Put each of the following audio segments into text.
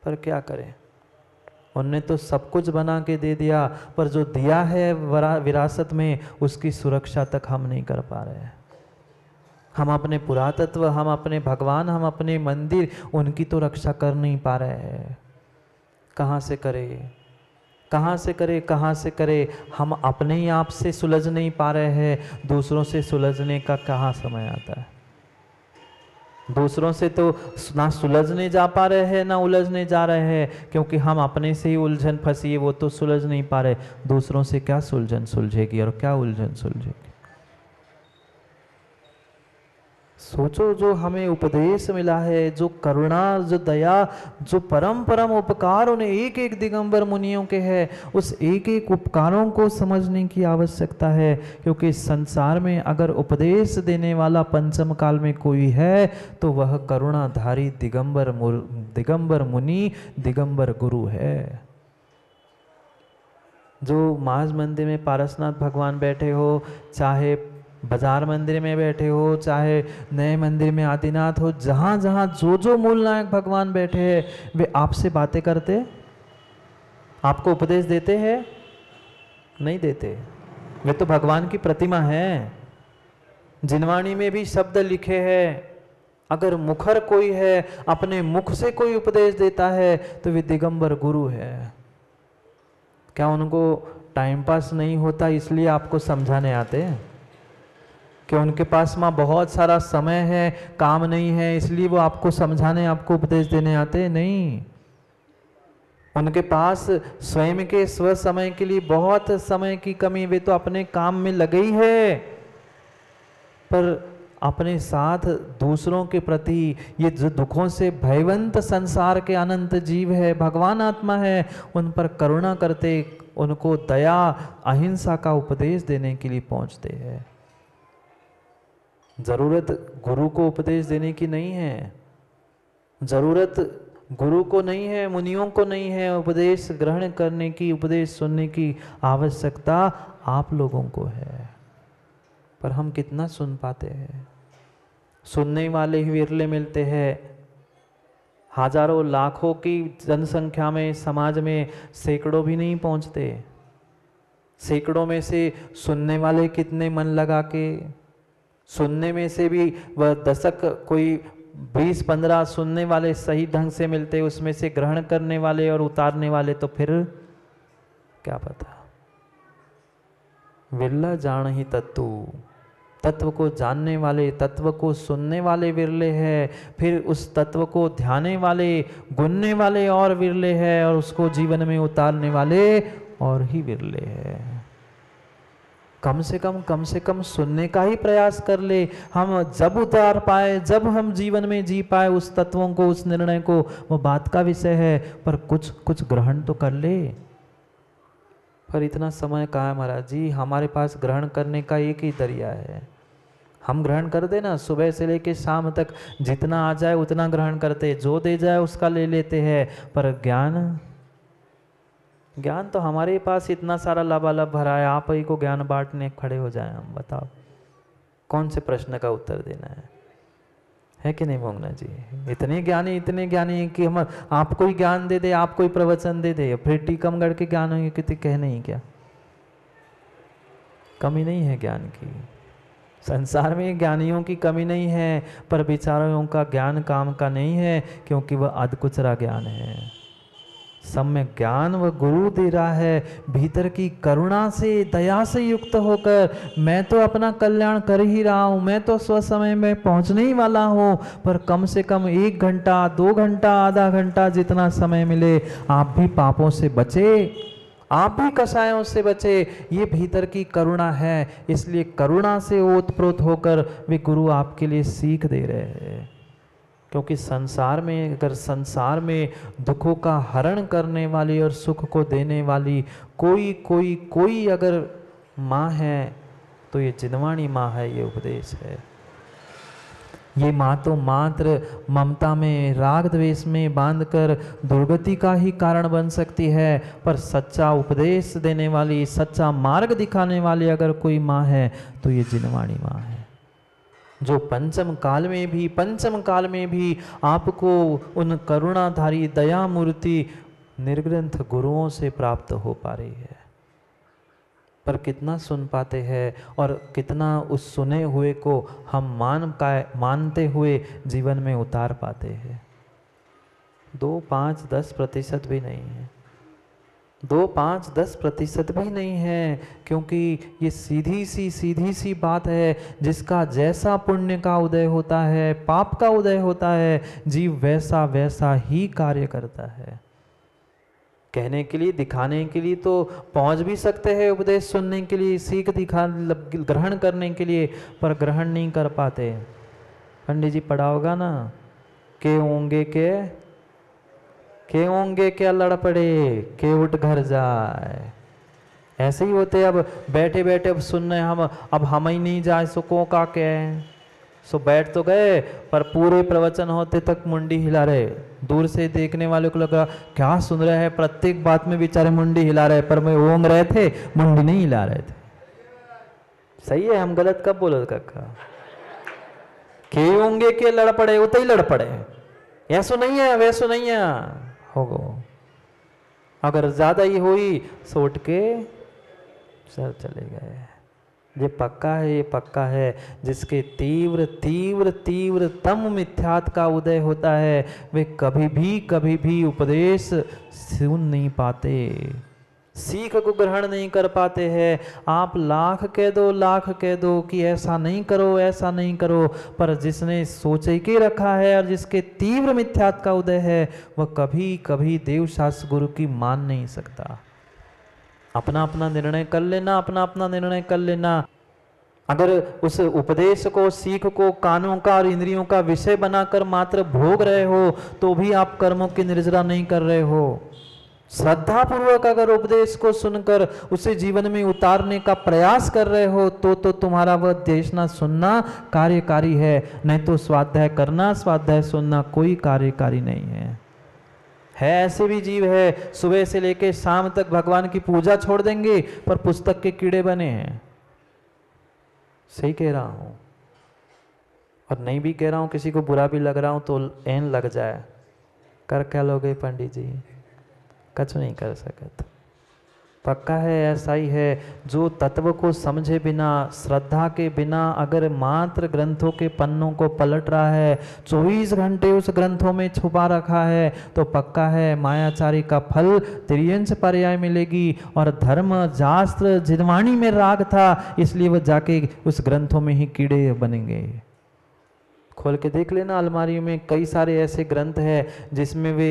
पर क्या करें, उनने तो सब कुछ बना के दे दिया, पर जो दिया है विरासत में उसकी सुरक्षा तक हम नहीं कर पा रहे हैं। हम अपने पुरातत्व, हम अपने भगवान, हम अपने मंदिर, उनकी तो रक्षा कर नहीं पा रहे हैं। कहाँ से करें, कहाँ से करे, कहाँ से करे। हम अपने ही आप से सुलझ नहीं पा रहे हैं, दूसरों से सुलझने का कहाँ समय आता है। दूसरों से तो ना सुलझने जा पा रहे हैं ना उलझने जा रहे हैं, क्योंकि हम अपने से ही उलझन फंसी है, वो तो सुलझ नहीं पा रहे। दूसरों से क्या सुलझन सुलझेगी और क्या उलझन सुलझेगी। सोचो, जो हमें उपदेश मिला है, जो करुणा, जो दया, जो परम परम उपकार उन्हें एक एक दिगंबर मुनियों के हैं, उस एक एक उपकारों को समझने की आवश्यकता है। क्योंकि संसार में अगर उपदेश देने वाला पंचम काल में कोई है तो वह करुणाधारी दिगंबर मुनि, दिगंबर गुरु है। जो माज मंदिर में पारसनाथ भगवान बैठे हो, चाहे बाजार मंदिर में बैठे हो, चाहे नए मंदिर में आदिनाथ हो, जहाँ जहाँ जो जो मूल नायक भगवान बैठे हैं, वे आपसे बातें करते, आपको उपदेश देते हैं? नहीं देते। वे तो भगवान की प्रतिमा है। जिनवाणी में भी शब्द लिखे हैं। अगर मुखर कोई है, अपने मुख से कोई उपदेश देता है, तो वे दिगंबर गुरु है। क्या उनको टाइम पास नहीं होता इसलिए आपको समझाने आते हैं? कि उनके पास में बहुत सारा समय है, काम नहीं है, इसलिए वो आपको समझाने, आपको उपदेश देने आते हैं? नहीं। उनके पास स्वयं के स्व समय के लिए बहुत समय की कमी, वे तो अपने काम में लगे ही है, पर अपने साथ दूसरों के प्रति, ये जो दुखों से भयवंत संसार के अनंत जीव है, भगवान आत्मा है, उन पर करुणा करते, उनको दया अहिंसा का उपदेश देने के लिए पहुंचते हैं। जरूरत गुरु को उपदेश देने की नहीं है, जरूरत गुरु को नहीं है, मुनियों को नहीं है उपदेश ग्रहण करने की, उपदेश सुनने की आवश्यकता आप लोगों को है। पर हम कितना सुन पाते हैं? सुनने वाले ही विरले मिलते हैं। हजारों लाखों की जनसंख्या में, समाज में सैकड़ों भी नहीं पहुंचते। सैकड़ों में से सुनने वाले कितने मन लगा के, सुनने में से भी वह दशक कोई 20-15 सुनने वाले सही ढंग से मिलते, उसमें से ग्रहण करने वाले और उतारने वाले तो फिर क्या पता। विरला जान ही तत्व, तत्व को जानने वाले, तत्व को सुनने वाले विरले हैं, फिर उस तत्व को ध्याने वाले, गुनने वाले और विरले हैं, और उसको जीवन में उतारने वाले और ही विरले हैं। कम से कम सुनने का ही प्रयास कर ले। हम जब उतार पाए, जब हम जीवन में जी पाए उस तत्वों को, उस निर्णय को, वो बात का विषय है, पर कुछ कुछ ग्रहण तो कर ले। पर इतना समय कहाँ है महाराज जी? हमारे पास ग्रहण करने का एक ही दरिया है। हम ग्रहण कर देना, सुबह से लेके शाम तक जितना आ जाए उतना ग्रहण करते, जो दे जाए उसका ले लेते हैं, पर ज्ञान तो हमारे पास इतना सारा लबालब भरा है, आप ही को ज्ञान बांटने खड़े हो जाएं हम, बताओ कौन से प्रश्न का उत्तर देना है कि नहीं मोंगना जी? इतने ज्ञानी कि हम आपको ही ज्ञान दे दे, आपको ही प्रवचन दे दे, फिर टीकमगढ़ के ज्ञान होंगे कितने कहने ही क्या? कमी नहीं है ज्ञान की, संसार में ज्ञानियों की कमी नहीं है, पर बेचारों का ज्ञान काम का नहीं है, क्योंकि वह अधकुचरा ज्ञान है। सम्यक ज्ञान वह गुरु दे रहा है, भीतर की करुणा से, दया से युक्त होकर, मैं तो अपना कल्याण कर ही रहा हूँ, मैं तो स्व समय में पहुँचने ही वाला हूँ, पर कम से कम 1 घंटा, 2 घंटा, आधा घंटा, जितना समय मिले, आप भी पापों से बचे, आप भी कषायों से बचे। ये भीतर की करुणा है, इसलिए करुणा से ओतप्रोत होकर वे गुरु आपके लिए सीख दे रहे हैं। क्योंकि संसार में, अगर संसार में दुखों का हरण करने वाली और सुख को देने वाली कोई अगर माँ है, तो ये जिनवाणी माँ है, ये उपदेश है। ये माँ तो मात्र ममता में, राग द्वेष में बांधकर दुर्गति का ही कारण बन सकती है, पर सच्चा उपदेश देने वाली, सच्चा मार्ग दिखाने वाली अगर कोई माँ है तो ये जिनवाणी माँ है। जो पंचम काल में भी आपको उन करुणाधारी दया मूर्ति निर्ग्रंथ गुरुओं से प्राप्त हो पा रही है। पर कितना सुन पाते हैं और कितना उस सुने हुए को हम मानते हुए जीवन में उतार पाते हैं। 2, 5, 10% भी नहीं है, 2, 5, 10% भी नहीं है, क्योंकि ये सीधी सी बात है। जिसका जैसा पुण्य का उदय होता है, पाप का उदय होता है, जीव वैसा वैसा ही कार्य करता है। कहने के लिए, दिखाने के लिए तो पहुंच भी सकते हैं, उपदेश सुनने के लिए, सीख ग्रहण करने के लिए, पर ग्रहण नहीं कर पाते। पंडित जी पढ़ा होगा ना, के होंगे क्या लड़ पड़े, के उठ घर जाए। ऐसे ही होते। अब बैठे बैठे अब सुन रहे हम, अब हम ही नहीं जाए सुको का क्या, सो बैठ तो गए, पर पूरे प्रवचन होते तक मुंडी हिला रहे। दूर से देखने वाले को लगा क्या सुन रहे हैं, प्रत्येक बात में बेचारे मुंडी हिला रहे, पर मैं ओंग रहे थे, मुंडी नहीं हिला रहे थे। सही है, हम गलत कब बोले कक्का? के होंगे के लड़ पड़े, उतई लड़ पड़े, ऐसो नहीं है वैसो नहीं है होगो। अगर ज्यादा ही हुई सोट के सर चले गए। ये पक्का है, ये पक्का है। जिसके तीव्र तीव्र तीव्र तम मिथ्यात का उदय होता है, वे कभी भी उपदेश सुन नहीं पाते, सीख को ग्रहण नहीं कर पाते हैं। आप लाख कह दो कि ऐसा नहीं करो, ऐसा नहीं करो, पर जिसने सोचे के रखा है और जिसके तीव्र मिथ्यात का उदय है, वह कभी देव शास्त्र गुरु की मान नहीं सकता। अपना अपना निर्णय कर लेना, अपना अपना निर्णय कर लेना। अगर उस उपदेश को, सीख को कानों का और इंद्रियों का विषय बनाकर मात्र भोग रहे हो, तो भी आप कर्मों की निर्जरा नहीं कर रहे हो। श्रद्धा पूर्वक अगर उपदेश को सुनकर उसे जीवन में उतारने का प्रयास कर रहे हो, तो तुम्हारा वह देखना सुनना कार्यकारी है। नहीं तो स्वाध्याय करना, स्वाध्याय सुनना कोई कार्यकारी नहीं है। ऐसे भी जीव है, सुबह से लेकर शाम तक भगवान की पूजा छोड़ देंगे, पर पुस्तक के कीड़े बने हैं। सही कह रहा हूं और नहीं भी कह रहा हूं, किसी को बुरा भी लग रहा हूं तो एन लग जाए। कर क्या लोगे पंडित जी? कुछ नहीं कर सकते। पक्का है, ऐसा ही है। जो तत्व को समझे बिना, श्रद्धा के बिना अगर मात्र ग्रंथों के पन्नों को पलट रहा है, 24 घंटे उस ग्रंथों में छुपा रखा है, तो पक्का है मायाचारी का फल त्रियंश पर्याय मिलेगी। और धर्म शास्त्र जिनवाणी में राग था, इसलिए वह जाके उस ग्रंथों में ही कीड़े बनेंगे। खोल के देख लेना, अलमारी में कई सारे ऐसे ग्रंथ हैं जिसमें वे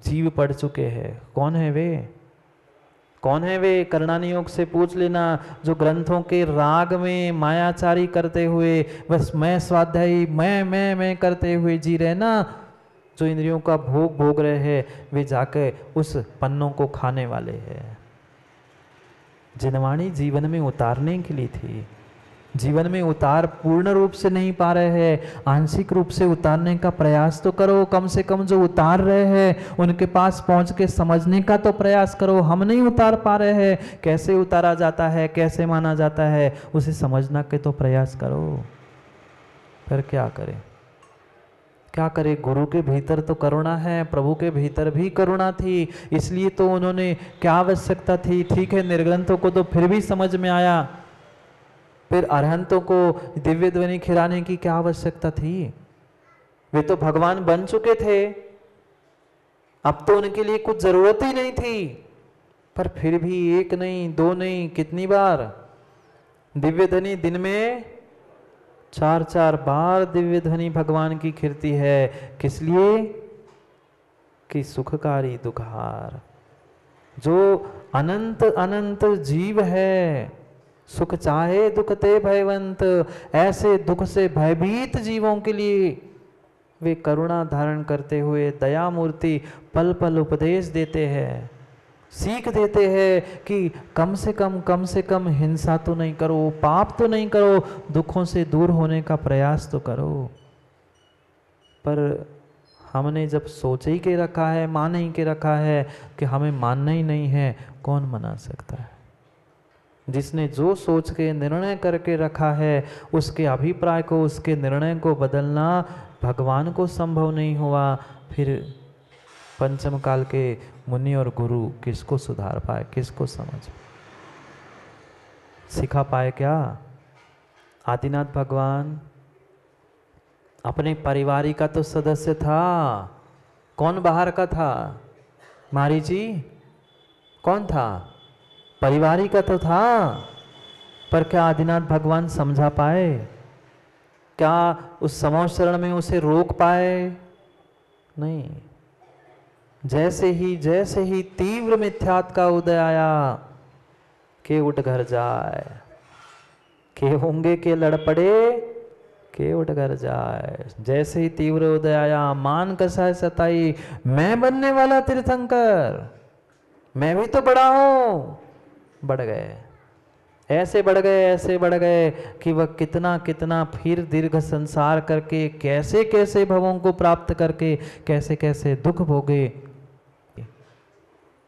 जीव पढ़ चुके हैं। कौन है वे? करणानी योग से पूछ लेना। जो ग्रंथों के राग में मायाचारी करते हुए, बस मैं स्वाध्यायी, मैं करते हुए जी रहे ना, जो इंद्रियों का भोग रहे हैं, वे जाके उस पन्नों को खाने वाले हैं। जिनवाणी जीवन में उतारने के लिए थी, जीवन में उतार पूर्ण रूप से नहीं पा रहे हैं, आंशिक रूप से उतारने का प्रयास तो करो। कम से कम जो उतार रहे हैं उनके पास पहुंच के समझने का तो प्रयास करो। हम नहीं उतार पा रहे हैं, कैसे उतारा जाता है, कैसे माना जाता है, उसे समझना के तो प्रयास करो। फिर क्या करें? गुरु के भीतर तो करुणा है, प्रभु के भीतर भी करुणा थी, इसलिए तो उन्होंने, क्या आवश्यकता थी? ठीक है, निर्ग्रंथों को तो फिर भी समझ में आया, फिर अरहंतों को दिव्य ध्वनि खिलाने की क्या आवश्यकता थी? वे तो भगवान बन चुके थे, अब तो उनके लिए कुछ जरूरत ही नहीं थी। पर फिर भी 1 नहीं 2 नहीं, कितनी बार दिव्य ध्वनि दिन में 4 बार दिव्य ध्वनि भगवान की खिलती है। किस लिए? कि सुखकारी दुखार, जो अनंत अनंत जीव है, सुख चाहे दुख ते भयवंत, ऐसे दुख से भयभीत जीवों के लिए वे करुणा धारण करते हुए दया मूर्ति पल पल उपदेश देते हैं, सीख देते हैं कि कम से कम हिंसा तो नहीं करो, पाप तो नहीं करो, दुखों से दूर होने का प्रयास तो करो। पर हमने जब सोच ही के रखा है, मान ही के रखा है कि हमें मानना ही नहीं है, कौन मना सकता है? जिसने जो सोच के निर्णय करके रखा है, उसके अभिप्राय को, उसके निर्णय को बदलना भगवान को संभव नहीं हुआ। फिर पंचम काल के मुनि और गुरु किसको सुधार पाए, किसको समझ सिखा पाए? क्या आदिनाथ भगवान अपने परिवार का तो सदस्य था, कौन बाहर का था? मारीची कौन था? परिवारी का तो था। पर क्या आदिनाथ भगवान समझा पाए? क्या उस समोशरण में उसे रोक पाए? नहीं। जैसे ही तीव्र मिथ्यात का उदय आया, के उठ घर जाए, के होंगे के लड़ पड़े, के उठ घर जाए। जैसे ही तीव्र उदय आया, मान कसाय सताई, मैं बनने वाला तीर्थंकर, मैं भी तो बड़ा हूं। बढ़ गए, ऐसे बढ़ गए, ऐसे बढ़ गए कि वह कितना कितना फिर दीर्घ संसार करके, कैसे कैसे भवों को प्राप्त करके, कैसे कैसे दुख भोगे।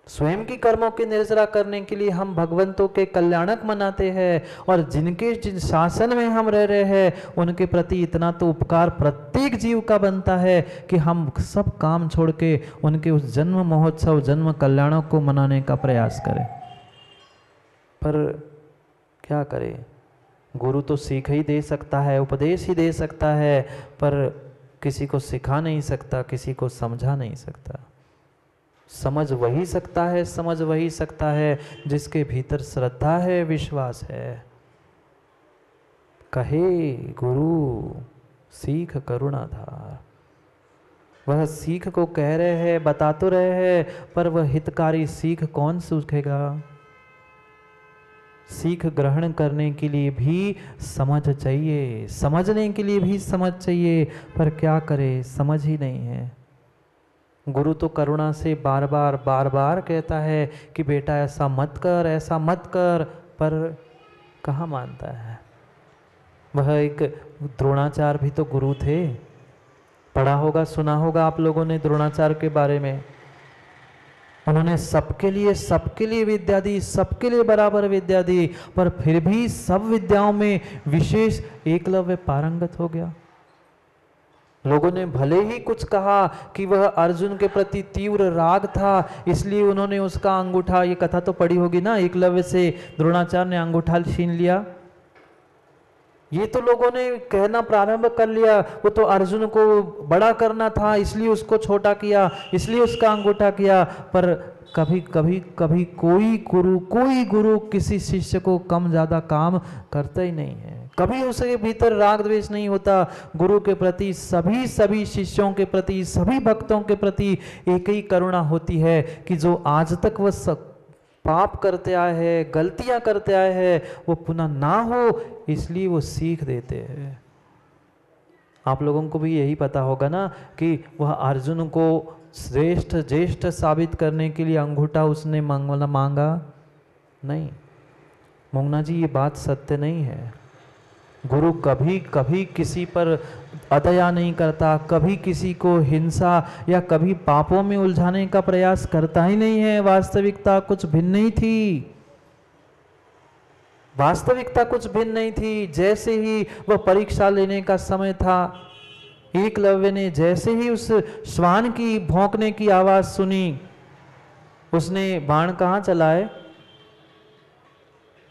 स्वयं की कर्मों की निर्जरा करने के लिए हम भगवंतों के कल्याणक मनाते हैं, और जिन शासन में हम रह रहे हैं उनके प्रति इतना तो उपकार प्रत्येक जीव का बनता है कि हम सब काम छोड़ के उनके उस जन्म महोत्सव, जन्म कल्याणों को मनाने का प्रयास करें। पर क्या करें? गुरु तो सीख ही दे सकता है, उपदेश ही दे सकता है, पर किसी को सिखा नहीं सकता, किसी को समझा नहीं सकता। समझ वही सकता है, समझ वही सकता है जिसके भीतर श्रद्धा है, विश्वास है। कहे गुरु सीख करुणाधार, वह सीख को कह रहे हैं, बता तो रहे हैं, पर वह हितकारी सीख कौन सीखेगा? सीख ग्रहण करने के लिए भी समझ चाहिए, समझने के लिए भी समझ चाहिए, पर क्या करे, समझ ही नहीं है। गुरु तो करुणा से बार बार कहता है कि बेटा ऐसा मत कर, ऐसा मत कर, पर कहाँ मानता है। वह एक द्रोणाचार्य भी तो गुरु थे, पढ़ा होगा, सुना होगा आप लोगों ने द्रोणाचार्य के बारे में। उन्होंने सबके लिए विद्या दी, सबके लिए बराबर विद्या दी, पर फिर भी सब विद्याओं में विशेष एकलव्य पारंगत हो गया। लोगों ने भले ही कुछ कहा कि वह अर्जुन के प्रति तीव्र राग था, इसलिए उन्होंने उसका अंगूठा, ये कथा तो पढ़ी होगी ना, एकलव्य से द्रोणाचार्य ने अंगूठा छीन लिया। ये तो लोगों ने कहना प्रारंभ कर लिया, वो तो अर्जुन को बड़ा करना था इसलिए उसको छोटा किया, इसलिए उसका अंगूठा किया। पर कभी कोई गुरु किसी शिष्य को कम ज्यादा काम करता ही नहीं है। कभी उसके भीतर राग द्वेष नहीं होता। गुरु के प्रति, सभी शिष्यों के प्रति, सभी भक्तों के प्रति एक ही करुणा होती है कि जो आज तक वह पाप करते आए हैं, गलतियां करते आए हैं, वो पुनः ना हो, इसलिए वो सीख देते हैं। आप लोगों को भी यही पता होगा ना कि वह अर्जुन को ज्येष्ठ साबित करने के लिए अंगूठा उसने मांगा नहीं। मोंगना जी, ये बात सत्य नहीं है। गुरु कभी किसी पर अदया नहीं करता, कभी किसी को हिंसा या कभी पापों में उलझाने का प्रयास करता ही नहीं है। वास्तविकता कुछ भिन्न ही थी, वास्तविकता कुछ भिन्न नहीं थी। जैसे ही वह परीक्षा लेने का समय था, एकलव्य ने जैसे ही उस श्वान की भौंकने की आवाज सुनी, उसने बाण कहाँ चलाए?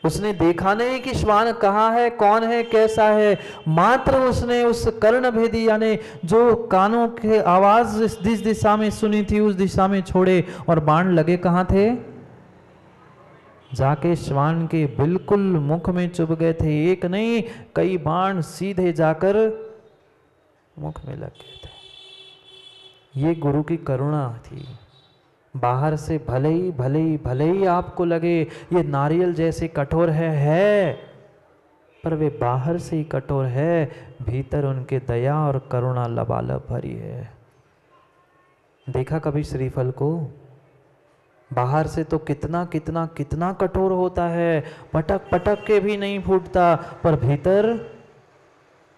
उसने देखा नहीं कि श्वान कहाँ है, कौन है, कैसा है, मात्र उसने उस कर्ण भेदी यानी जो कानों के आवाज जिस दिशा में सुनी थी उस दिशा में छोड़े, और बाण लगे कहाँ थे? जाके श्वान के बिल्कुल मुख में चुभ गए थे। एक नहीं, कई बाण सीधे जाकर मुख में लग गए थे। ये गुरु की करुणा थी। बाहर से भले ही आपको लगे ये नारियल जैसे कठोर है, पर वे बाहर से ही कठोर है, भीतर उनके दया और करुणा लबालब भरी है। देखा कभी श्रीफल को? बाहर से तो कितना कठोर होता है, पटक के भी नहीं फूटता, पर भीतर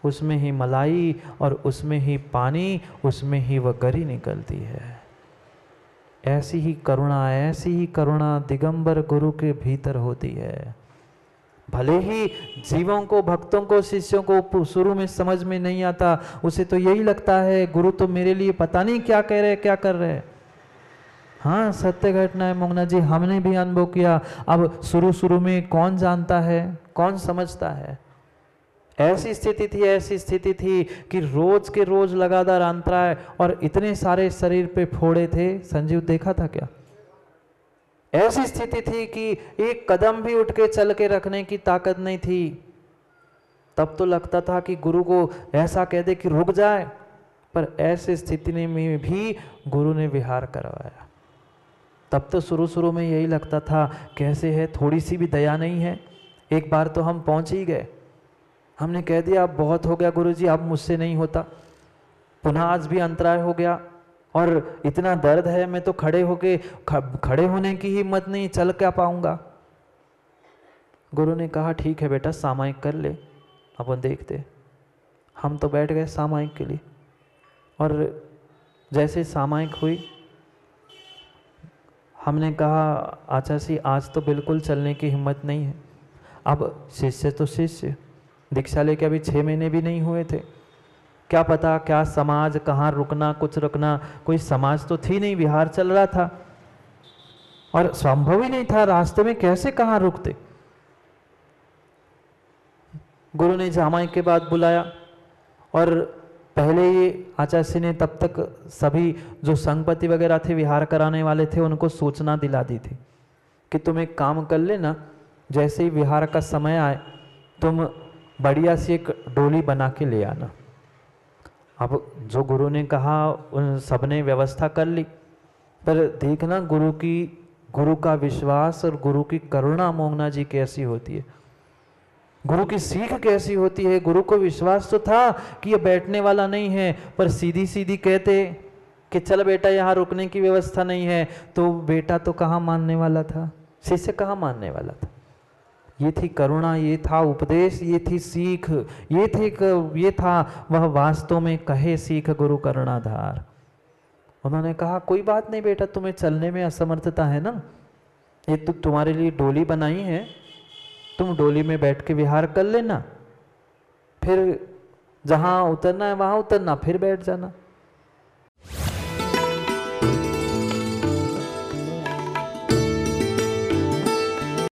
उसमें ही मलाई और उसमें ही पानी, उसमें ही वह गरी निकलती है। ऐसी ही करुणा दिगंबर गुरु के भीतर होती है। भले ही जीवों को, भक्तों को, शिष्यों को शुरू में समझ में नहीं आता, उसे तो यही लगता है गुरु तो मेरे लिए पता नहीं क्या कह रहे, क्या कर रहे हैं। हाँ, सत्य घटना है मोंगना जी, हमने भी अनुभव किया। अब शुरू शुरू में कौन जानता है, कौन समझता है। ऐसी स्थिति थी कि रोज के रोज लगातार अंतराय, और इतने सारे शरीर पे फोड़े थे। संजीव देखा था क्या? ऐसी स्थिति थी कि एक कदम भी उठ के चल के रखने की ताकत नहीं थी। तब तो लगता था कि गुरु को ऐसा कह दे कि रुक जाए, पर ऐसी स्थिति में भी गुरु ने विहार करवाया। तब तो शुरू शुरू में यही लगता था कैसे है, थोड़ी सी भी दया नहीं है। एक बार तो हम पहुंच ही गए, हमने कह दिया अब बहुत हो गया गुरुजी, अब मुझसे नहीं होता। पुनः आज भी अंतराय हो गया और इतना दर्द है, मैं तो खड़े होने की हिम्मत नहीं, चल क्या पाऊंगा। गुरु ने कहा ठीक है बेटा, सामायिक कर ले, अपन देखते। हम तो बैठ गए सामायिक के लिए, और जैसे सामायिक हुई हमने कहा आचार्य जी आज तो बिल्कुल चलने की हिम्मत नहीं है। अब शिष्य तो शिष्य, दीक्षा लेके अभी 6 महीने भी नहीं हुए थे, क्या पता क्या समाज, कहाँ रुकना, कुछ रुकना, कोई समाज तो थी नहीं, विहार चल रहा था और संभव ही नहीं था, रास्ते में कैसे कहाँ रुकते। गुरु ने जामाई के बाद बुलाया, और पहले ही आचार्य ने तब तक सभी जो संघपति वगैरह थे, विहार कराने वाले थे, उनको सूचना दिला दी थी कि तुम एक काम कर लेना, जैसे ही विहार का समय आए तुम बढ़िया सी एक डोली बना के ले आना। अब जो गुरु ने कहा उन सब ने व्यवस्था कर ली, पर देखना गुरु का विश्वास और गुरु की करुणा मोंगना जी कैसी होती है, गुरु की सीख कैसी होती है। गुरु को विश्वास तो था कि ये बैठने वाला नहीं है, पर सीधी सीधी कहते कि चल बेटा यहाँ रुकने की व्यवस्था नहीं है, तो बेटा तो कहाँ मानने वाला था, शिष्य कहाँ मानने वाला था। ये थी करुणा, ये था उपदेश, ये थी सीख, ये था वह वास्तव में कहे सीख गुरु करुणाधार। उन्होंने कहा कोई बात नहीं बेटा, तुम्हें चलने में असमर्थता है ना, ये तो तुम्हारे लिए डोली बनाई है, तुम डोली में बैठ के विहार कर लेना, फिर जहाँ उतरना है वहाँ उतरना, फिर बैठ जाना।